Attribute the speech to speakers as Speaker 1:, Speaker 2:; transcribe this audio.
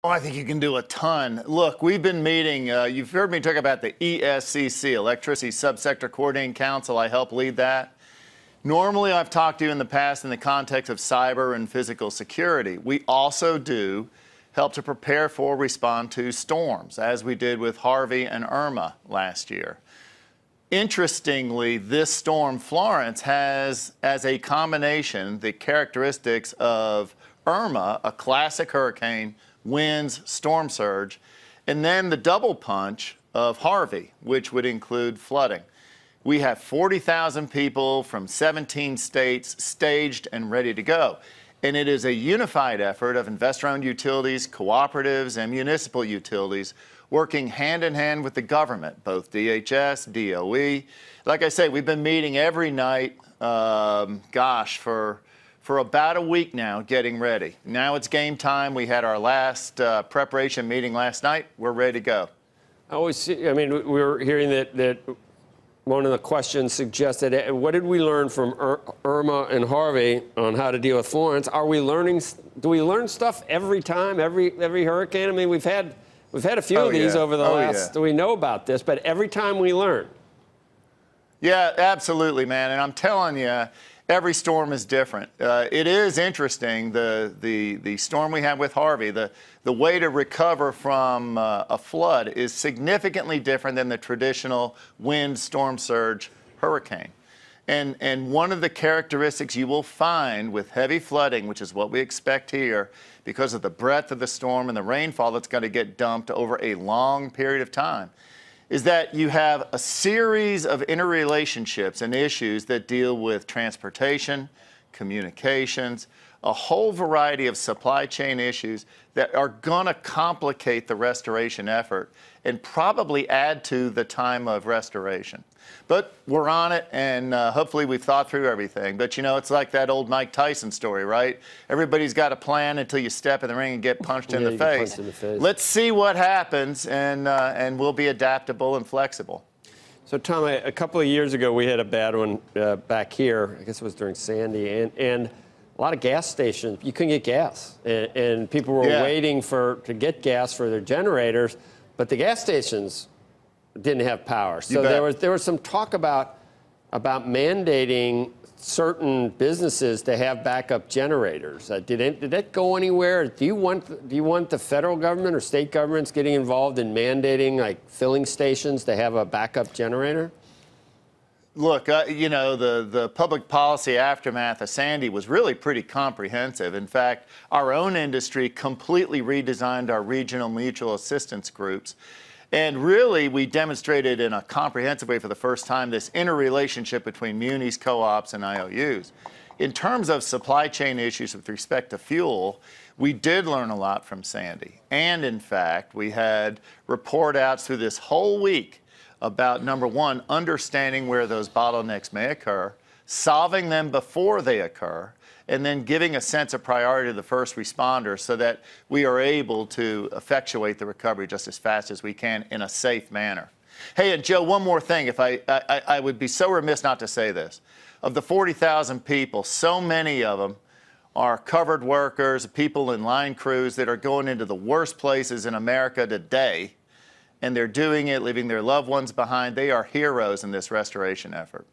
Speaker 1: Oh, I think you can do a ton. Look, we've been meeting, you've heard me talk about the ESCC, Electricity Subsector Coordinating Council. I help lead that. Normally, I've talked to you in the past in the context of cyber and physical security. We also do help to prepare for, respond to storms, as we did with Harvey and Irma last year. Interestingly, this storm, Florence, has as a combination the characteristics of Irma, a classic hurricane, winds, storm surge, and then the double punch of Harvey, which would include flooding. We have 40,000 people from 17 states staged and ready to go. And it is a unified effort of investor-owned utilities, cooperatives, and municipal utilities working hand in hand with the government, both DHS, DOE. Like I say, we've been meeting every night, for about a week now, getting ready. Now it's game time. We had our last preparation meeting last night. We're ready to go.
Speaker 2: I mean, we were hearing that one of the questions suggested, what did we learn from Irma and Harvey on how to deal with Florence? Are we learning? Do we learn stuff every time, every hurricane? I mean, we've had a few of these over the last. Do we know about this? But every time we learn.
Speaker 1: Yeah, absolutely, man. And I'm telling you, every storm is different. It is interesting, the storm we had with Harvey, the way to recover from a flood is significantly different than the traditional wind, storm surge hurricane. And one of the characteristics you will find with heavy flooding, which is what we expect here, because of the breadth of the storm and the rainfall that's going to get dumped over a long period of time, is that you have a series of interrelationships and issues that deal with transportation, communications, a whole variety of supply chain issues that are going to complicate the restoration effort and probably add to the time of restoration. But we're on it, and hopefully we've thought through everything. But, you know, it's like that old Mike Tyson story, right? Everybody's got a plan until you step in the ring and get punched in the face. Let's see what happens, and we'll be adaptable and flexible.
Speaker 2: So, Tom, a couple of years ago, we had a bad one back here. I guess it was during Sandy, and a lot of gas stations, you couldn't get gas. And people were waiting to get gas for their generators, but the gas stations didn't have power. So there was some talk about mandating certain businesses to have backup generators. Did that go anywhere? Do you want the federal government or state governments getting involved in mandating like filling stations to have a backup generator?
Speaker 1: Look, you know, the public policy aftermath of Sandy was really pretty comprehensive. In fact, our own industry completely redesigned our regional mutual assistance groups. And really, we demonstrated in a comprehensive way for the first time this interrelationship between munis, co-ops, and IOUs. In terms of supply chain issues with respect to fuel, we did learn a lot from Sandy. And in fact, we had report outs through this whole week about, number one, understanding where those bottlenecks may occur, solving them before they occur, and then giving a sense of priority to the first responders so that we are able to effectuate the recovery just as fast as we can in a safe manner. Hey, and Joe, one more thing. If I would be so remiss not to say this. Of the 40,000 people, so many of them are covered workers, people in line crews that are going into the worst places in America today, and they're doing it, leaving their loved ones behind. They are heroes in this restoration effort.